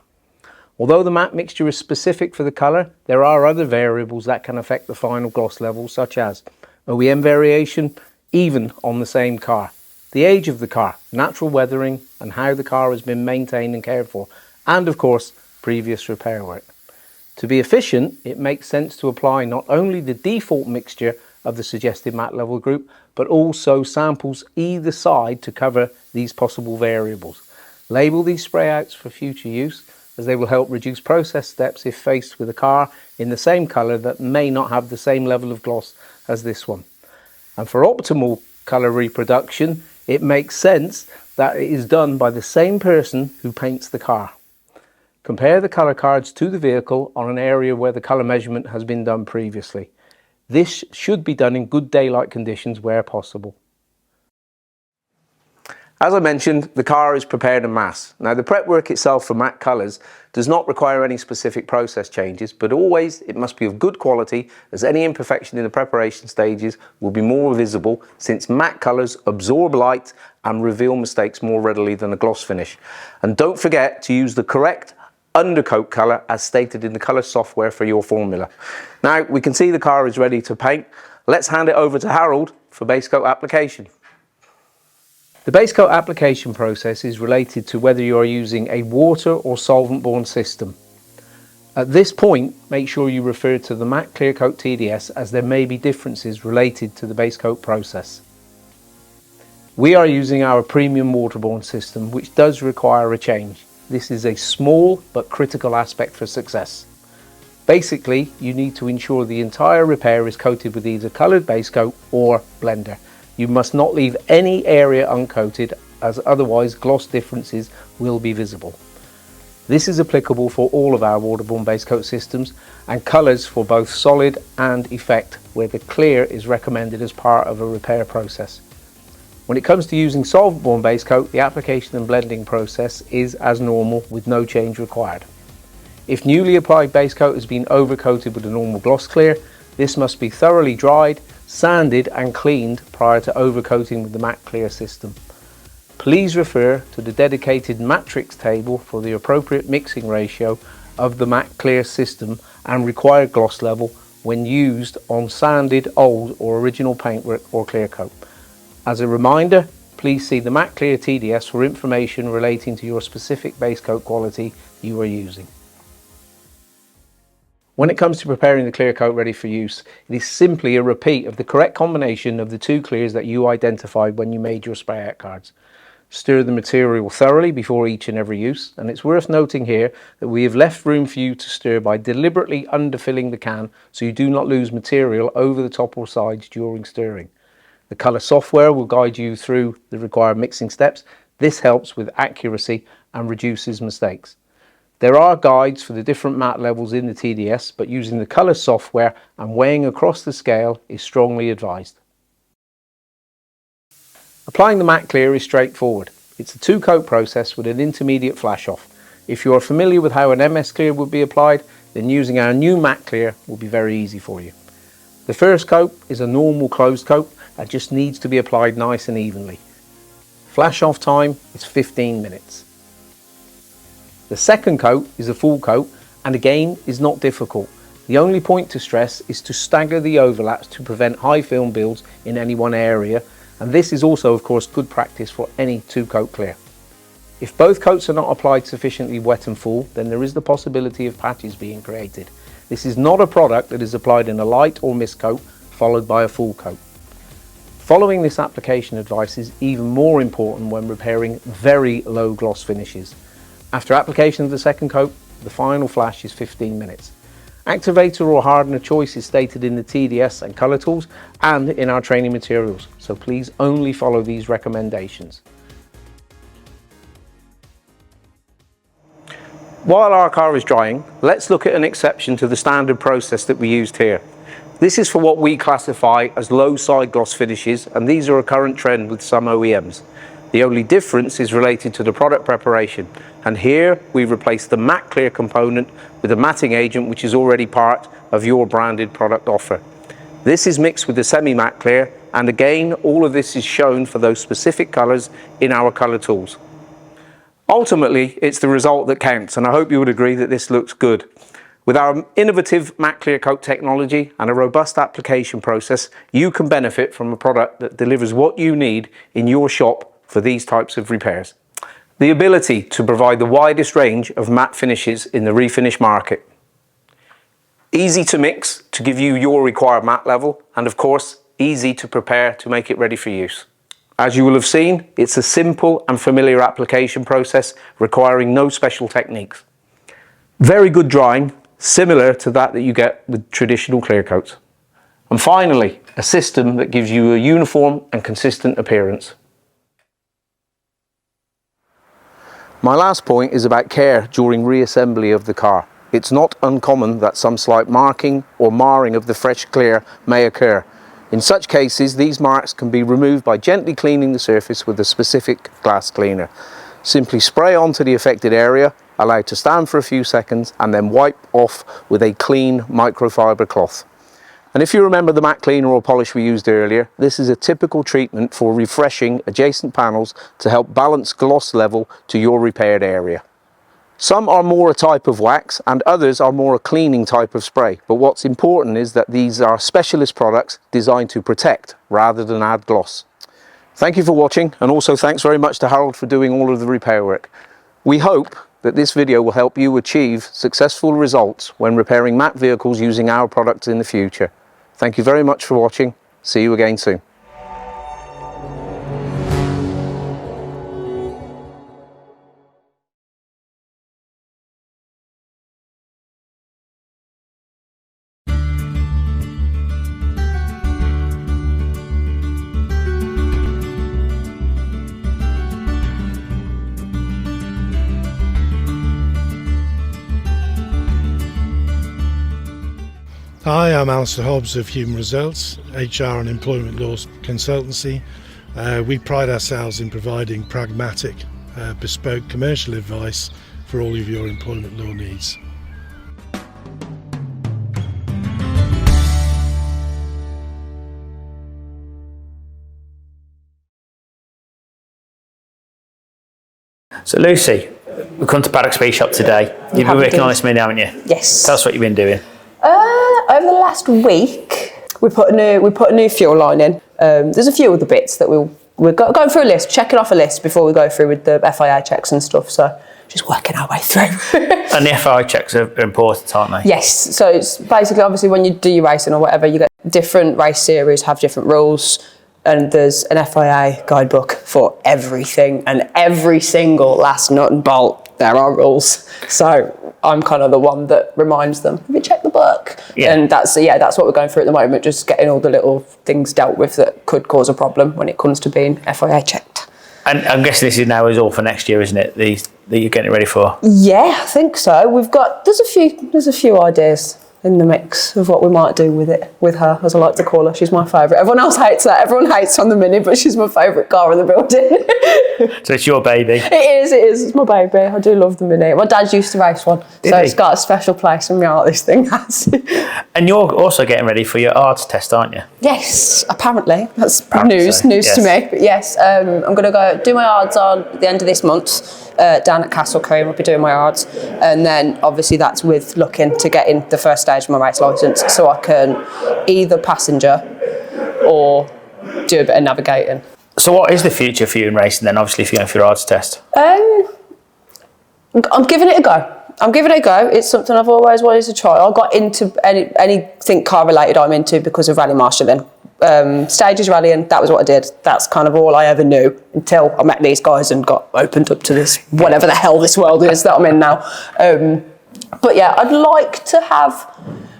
Although the matte mixture is specific for the colour, there are other variables that can affect the final gloss level, such as OEM variation, even on the same car, the age of the car, natural weathering and how the car has been maintained and cared for, and of course previous repair work. To be efficient, it makes sense to apply not only the default mixture of the suggested matte level group, but also samples either side to cover these possible variables. Label these spray outs for future use, as they will help reduce process steps if faced with a car in the same colour that may not have the same level of gloss as this one. And for optimal colour reproduction, it makes sense that it is done by the same person who paints the car. Compare the colour cards to the vehicle on an area where the colour measurement has been done previously. This should be done in good daylight conditions where possible. As I mentioned, the car is prepared en masse. Now, the prep work itself for matte colours does not require any specific process changes, but always it must be of good quality, as any imperfection in the preparation stages will be more visible, since matte colours absorb light and reveal mistakes more readily than a gloss finish. And don't forget to use the correct undercoat colour as stated in the colour software for your formula. Now, we can see the car is ready to paint. Let's hand it over to Harold for base coat application. The base coat application process is related to whether you are using a water or solvent-borne system. At this point, make sure you refer to the Matte Clear Coat TDS, as there may be differences related to the base coat process. We are using our premium waterborne system, which does require a change. This is a small but critical aspect for success. Basically, you need to ensure the entire repair is coated with either coloured base coat or blender. You must not leave any area uncoated, as otherwise gloss differences will be visible. This is applicable for all of our waterborne base coat systems, and colours for both solid and effect, where the clear is recommended as part of a repair process. When it comes to using solvent-borne base coat, the application and blending process is as normal with no change required. If newly applied base coat has been overcoated with a normal gloss clear, this must be thoroughly dried, sanded and cleaned prior to overcoating with the Matte Clear system. Please refer to the dedicated matrix table for the appropriate mixing ratio of the Matte Clear system and required gloss level when used on sanded old or original paintwork or clear coat. As a reminder, please see the Matte Clear TDS for information relating to your specific base coat quality you are using. When it comes to preparing the clear coat ready for use, it is simply a repeat of the correct combination of the two clears that you identified when you made your spray out cards. Stir the material thoroughly before each and every use, and it's worth noting here that we have left room for you to stir by deliberately underfilling the can so you do not lose material over the top or sides during stirring. The colour software will guide you through the required mixing steps. This helps with accuracy and reduces mistakes. There are guides for the different matte levels in the TDS, but using the colour software and weighing across the scale is strongly advised. Applying the Matte Clear is straightforward. It's a two-coat process with an intermediate flash off. If you are familiar with how an MS Clear would be applied, then using our new Matte Clear will be very easy for you. The first coat is a normal closed coat that just needs to be applied nice and evenly. Flash off time is 15 minutes. The second coat is a full coat and again is not difficult. The only point to stress is to stagger the overlaps to prevent high film builds in any one area, and this is also of course good practice for any two coat clear. If both coats are not applied sufficiently wet and full, then there is the possibility of patches being created. This is not a product that is applied in a light or mist coat followed by a full coat. Following this application advice is even more important when repairing very low gloss finishes. After application of the second coat, the final flash is 15 minutes. Activator or hardener choice is stated in the TDS and colour tools and in our training materials, so please only follow these recommendations. While our car is drying, let's look at an exception to the standard process that we used here. This is for what we classify as low side gloss finishes, and these are a current trend with some OEMs. The only difference is related to the product preparation, and here we replace the matte clear component with a matting agent which is already part of your branded product offer. This is mixed with the semi-matte clear, and again all of this is shown for those specific colours in our colour tools. Ultimately, it's the result that counts, and I hope you would agree that this looks good. With our innovative matte clear coat technology and a robust application process, you can benefit from a product that delivers what you need in your shop for these types of repairs. The ability to provide the widest range of matte finishes in the refinish market. Easy to mix to give you your required matte level, and of course, easy to prepare to make it ready for use. As you will have seen, it's a simple and familiar application process requiring no special techniques. Very good drying, similar to that you get with traditional clear coats. And finally, a system that gives you a uniform and consistent appearance. My last point is about care during reassembly of the car. It's not uncommon that some slight marking or marring of the fresh clear may occur. In such cases, these marks can be removed by gently cleaning the surface with a specific glass cleaner. Simply spray onto the affected area, allow it to stand for a few seconds, and then wipe off with a clean microfiber cloth. And if you remember the matte cleaner or polish we used earlier, this is a typical treatment for refreshing adjacent panels to help balance gloss level to your repaired area. Some are more a type of wax and others are more a cleaning type of spray, but what's important is that these are specialist products designed to protect rather than add gloss. Thank you for watching, and also thanks very much to Harold for doing all of the repair work. We hope that this video will help you achieve successful results when repairing matte vehicles using our products in the future. Thank you very much for watching. See you again soon. Hi, I'm Alistair Hobbs of Human Results, HR and Employment Law Consultancy. We pride ourselves in providing pragmatic, bespoke commercial advice for all of your employment law needs. So Lucy, we've come to Paddock Speed Shop today. You've been working on this mini, haven't you? Yes. Tell us what you've been doing. Over the last week, we put a new fuel line in. There's a few other bits that we're going through a list, checking off a list before we go through with the FIA checks and stuff. So just working our way through. And the FIA checks are important, aren't they? Yes. So it's basically, obviously, when you do your racing or whatever, you get different race series have different rules. And there's an FIA guidebook for everything, and every single last nut and bolt, there are rules. So I'm kind of the one that reminds them, have you checked the book? Yeah. And that's what we're going through at the moment, just getting all the little things dealt with that could cause a problem when it comes to being FIA checked. And I'm guessing this is all for next year, isn't it? That you're getting ready for? Yeah, I think so. There's a few ideas in the mix of what we might do with her, as I like to call her. She's my favourite. Everyone else hates that. Everyone hates on the Mini, but she's my favourite car in the building. So it's your baby? It is. It's my baby. I do love the Mini. My dad used to race one, it's got a special place in my heart, this thing has. And you're also getting ready for your ARDS test, aren't you? Yes, apparently. That's news to me. But yes, I'm going to go do my ARDS on the end of this month. Down at Castle Combe, I'll be doing my ARDS, and then obviously that's with looking to get in the first stage of my race licence, so I can either passenger or do a bit of navigating. So what is the future for you in racing then, obviously if you're going for your ARDS test? I'm giving it a go. It's something I've always wanted to try. I got into anything car related I'm into because of rally marshalling. Stages rallying, that was what I did. That's kind of all I ever knew until I met these guys and got opened up to this, whatever the hell this world is that I'm in now. But yeah, I'd like to have,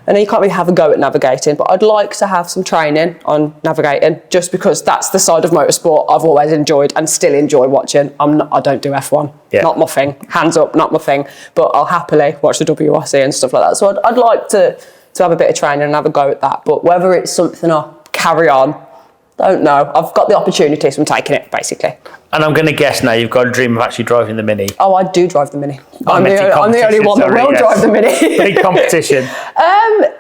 I know you can't really have a go at navigating, but I'd like to have some training on navigating, just because that's the side of motorsport I've always enjoyed and still enjoy watching. I don't do F1, not my thing. Hands up, not my thing. But I'll happily watch the WRC and stuff like that. So I'd like to have a bit of training and have a go at that. But whether it's something I'll carry on, don't know. I've got the opportunity, so I'm taking it, basically. And I'm going to guess now you've got a dream of actually driving the Mini. Oh, I do drive the Mini. I'm the only one that will drive the Mini. Big competition.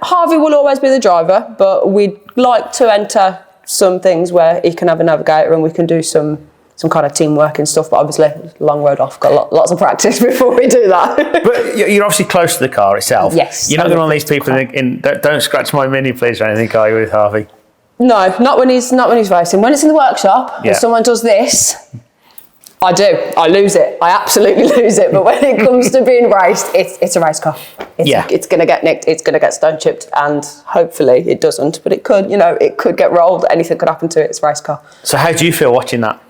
Harvey will always be the driver, but we'd like to enter some things where he can have a navigator and we can do some kind of teamwork and stuff. But obviously, long road off. Got lots of practice before we do that. But you're obviously close to the car itself. Yes. You're not one of these people in don't scratch my Mini, please, or anything, are you, with Harvey? No, not when he's racing. When it's in the workshop and someone does this, I do. I lose it. I absolutely lose it. But when it comes to being raced, it's a race car. It's going to get nicked. It's going to get stone chipped, and hopefully it doesn't. But it could. It could get rolled. Anything could happen to it. It's a race car. So how do you feel watching that?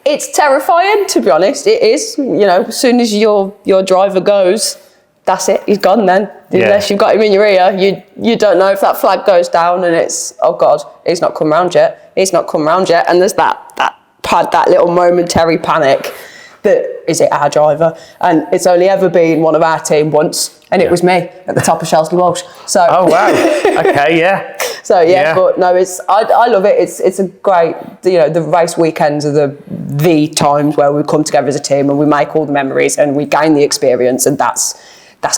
It's terrifying, to be honest. It is. As soon as your driver goes, that's it. He's gone then. Unless you've got him in your ear, you don't know if that flag goes down and it's, oh God, he's not come round yet. He's not come round yet. And there's that little momentary panic that, is it our driver? And it's only ever been one of our team once, and it was me at the top of Shelsley Walsh. So. Oh wow. Okay, yeah. So but no, I love it. It's a great, the race weekends are the times where we come together as a team and we make all the memories and we gain the experience, and that's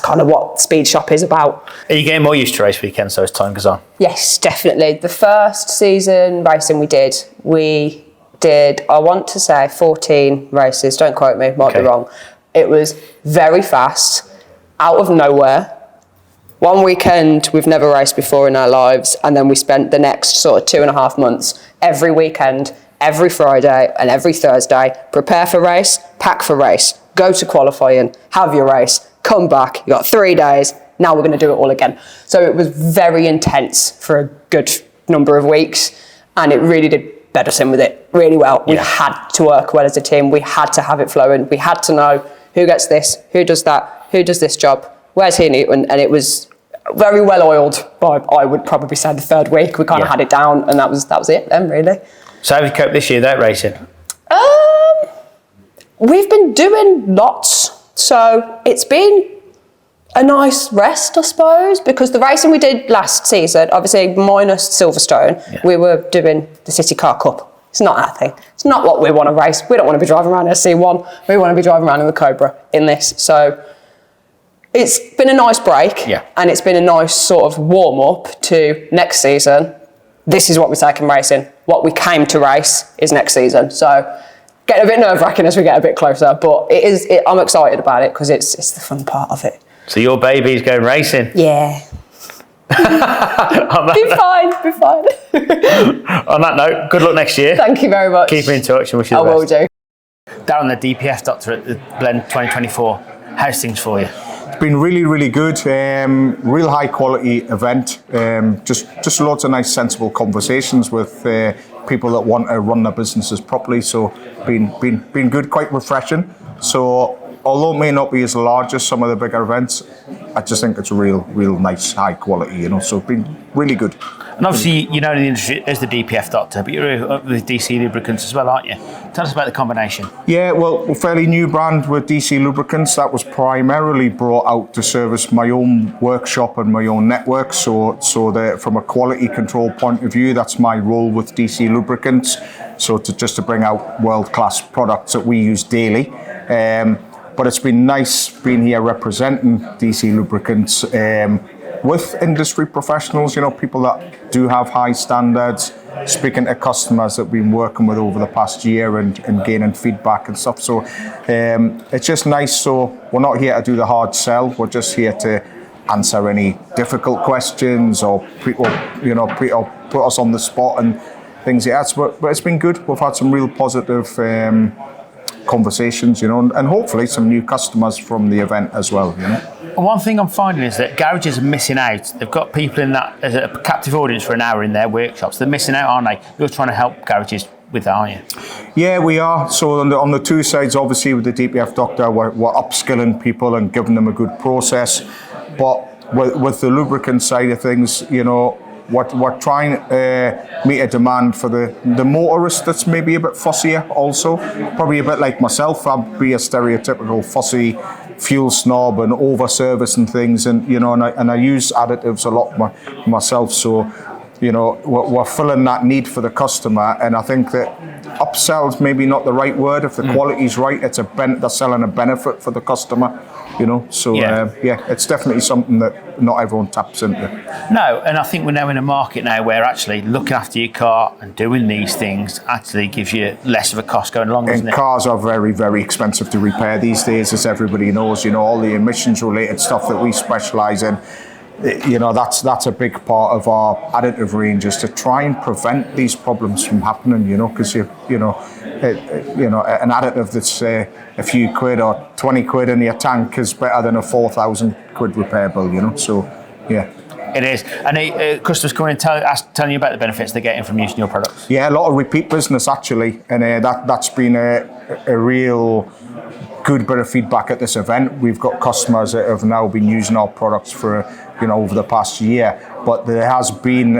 kind of what Speed Shop is about. Are you getting more used to race weekends as time goes on? Yes, definitely. The first season racing we did, I want to say 14 races, don't quote me, might be wrong. It was very fast, out of nowhere. One weekend we've never raced before in our lives, and then we spent the next sort of 2.5 months, every weekend, every Friday and every Thursday, prepare for race, pack for race, go to qualifying, have your race, come back, you got 3 days, now we're going to do it all again. So it was very intense for a good number of weeks, and it really did bed us in with it really well. We had to work well as a team, we had to have it flowing, we had to know who gets this, who does that, who does this job, where's he Newton, and it was very well oiled by, I would probably say, the third week. We kind of had it down, and that was it then, really. So how have you coped this year without racing? We've been doing lots, so it's been a nice rest, I suppose, because the racing we did last season, obviously minus Silverstone, we were doing the City Car Cup. It's not our thing. It's not what we want to race. We don't want to be driving around in a C1. We want to be driving around in the Cobra in this. So it's been a nice break, and it's been a nice sort of warm-up to next season. This is what we're taking racing. What we came to race is next season. So getting a bit nerve-wracking as we get a bit closer, but I'm excited about it because it's the fun part of it. So your baby's going racing? Yeah. Be fine. On that note, good luck next year. Thank you very much. Keep in touch and wish you the best. I will do. Down the DPF Doctor at the Blend 2024. How's things for you? It's been really, really good. Real high quality event. Just lots of nice, sensible conversations with people that want to run their businesses properly. So been good, quite refreshing. So although it may not be as large as some of the bigger events, I just think it's a real nice, high quality. So it's been really good. And obviously, you're known in the industry as the DPF Doctor, but you're with DC Lubricants as well, aren't you? Tell us about the combination. Yeah, well, a fairly new brand with DC Lubricants. That was primarily brought out to service my own workshop and my own network. So that from a quality control point of view, that's my role with DC Lubricants. So just to bring out world-class products that we use daily. But it's been nice being here representing DC Lubricants with industry professionals, people that do have high standards, speaking to customers that we've been working with over the past year and gaining feedback and stuff. So it's just nice. So we're not here to do the hard sell. We're just here to answer any difficult questions or put us on the spot and things like that. But it's been good. We've had some real positive conversations, and hopefully some new customers from the event as well, One thing I'm finding is that garages are missing out. They've got people in that as a captive audience for an hour in their workshops. They're missing out, aren't they? You're trying to help garages with that, aren't you? Yeah, we are. So on the two sides, obviously with the DPF Doctor, we're upskilling people and giving them a good process. But with the lubricant side of things, you know, we're trying to meet a demand for the motorist that's maybe a bit fussier also. Probably a bit like myself. I'd be a stereotypical fussy fuel snob and over-service and things. And, you know, and I use additives a lot myself. So, you know, we're filling that need for the customer. And I think that upsell's maybe not the right word. If the quality's right, they're selling a benefit for the customer. You know, so yeah, it's definitely something that not everyone taps into. No, and I think we're now in a market now where actually looking after your car and doing these things actually gives you less of a cost going along, doesn't it? And cars are very, very expensive to repair these days, as everybody knows. You know, all the emissions-related stuff that we specialise in. You know, that's a big part of our additive range, is to try and prevent these problems from happening. You know, because you know, an additive that's a few quid or 20 quid in your tank is better than a 4,000 quid repair bill. You know, so yeah. It is, and customers come in and telling you about the benefits they're getting from using your products. Yeah, a lot of repeat business actually, and that's been a real good bit of feedback at this event. We've got customers that have now been using our products for, you know, over the past year, but there has been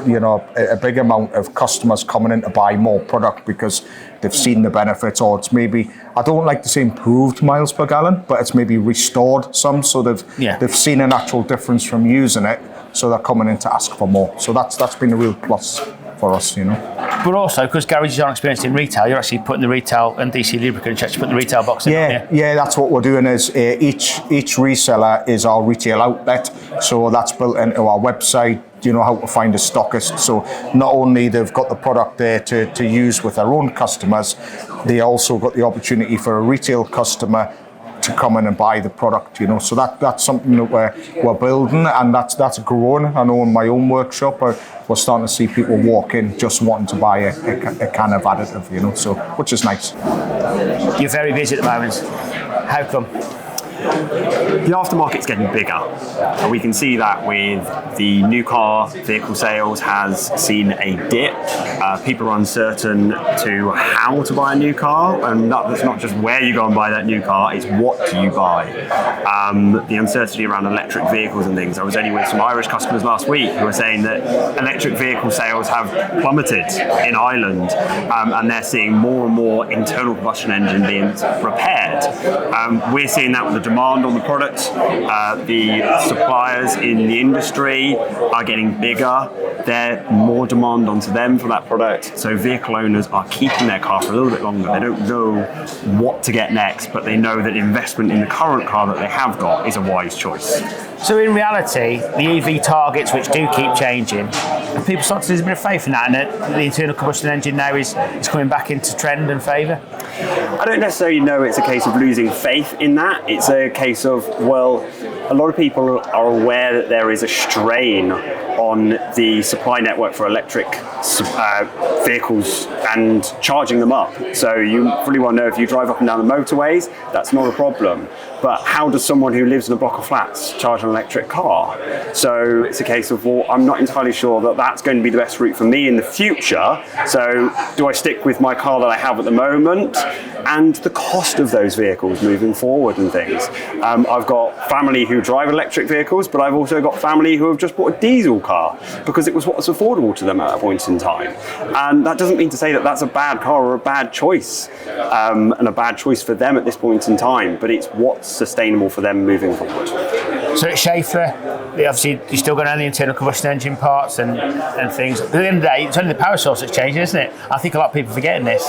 you know, a big amount of customers coming in to buy more product because they've seen the benefits, or it's maybe, I don't like to say improved miles per gallon, but it's maybe restored some, so they've seen an actual difference from using it, so they're coming in to ask for more. So that's been a real plus for us, you know. But also, because garages aren't experienced in retail, you're actually putting the retail and DC lubricant checks, putting the retail box in. Yeah, that's what we're doing. Is each reseller is our retail outlet, so that's built into our website. You know how to find a stockist. So not only they've got the product there to use with their own customers, they also got the opportunity for a retail customer to come in and buy the product, you know. So that's something that we're building, and that's growing. I know in my own workshop, we're starting to see people walk in just wanting to buy a can of additive, you know. So which is nice. You're very busy at the moment. How come? The aftermarket's getting bigger, and we can see that with the new car vehicle sales has seen a dip. People are uncertain to how to buy a new car, and that's not just where you go and buy that new car, it's what do you buy. The uncertainty around electric vehicles and things. I was only with some Irish customers last week who were saying that electric vehicle sales have plummeted in Ireland, and they're seeing more and more internal combustion engine being repaired. We're seeing that with the demand on the product. The suppliers in the industry are getting bigger. There's more demand onto them for that product. So vehicle owners are keeping their car for a little bit longer. They don't know what to get next, but they know that investment in the current car that they have got is a wise choice. So in reality, the EV targets, which do keep changing, and people start to lose a bit of faith in that, and that the internal combustion engine now is coming back into trend and favour? I don't necessarily know it's a case of losing faith in that. It's a case of, well, a lot of people are aware that there is a strain on the supply network for electric vehicles and charging them up. So you pretty well know if you drive up and down the motorways, that's not a problem. But how does someone who lives in a block of flats charge an electric car? So it's a case of, well, I'm not entirely sure that that's going to be the best route for me in the future. So do I stick with my car that I have at the moment? And the cost of those vehicles moving forward and things. I've got family who drive electric vehicles, but I've also got family who have just bought a diesel car because it was what was affordable to them at a point in time. And that doesn't mean to say that that's a bad car or a bad choice, and a bad choice for them at this point in time, but it's what's sustainable for them moving forward. So at Schaeffler, obviously you're still going on the internal combustion engine parts and things. At the end of the day, it's only the power source that's changing, isn't it? I think a lot of people are forgetting this.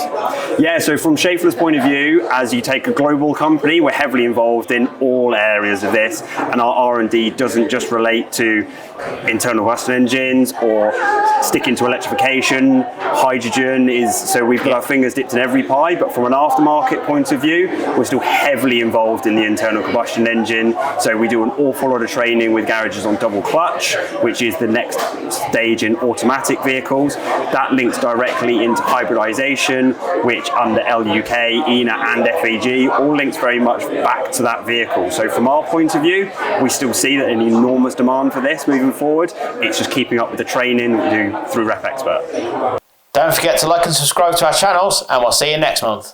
Yeah, so from Schaeffler's point of view, as you take a global company, we're heavily involved in all areas of this, and our R&D doesn't just relate to internal combustion engines or sticking to electrification. Hydrogen is, so we've got our fingers dipped in every pie, but from an aftermarket point of view, we're still heavily involved in the internal combustion engine. So we do an awful lot of training with garages on double clutch, which is the next stage in automatic vehicles. That links directly into hybridization, which under LUK, ENA and FAG all links very much back to that vehicle. So from our point of view, we still see that an enormous demand for this moving forward. It's just keeping up with the training that we do through Rep Expert. Don't forget to like and subscribe to our channels, and we'll see you next month.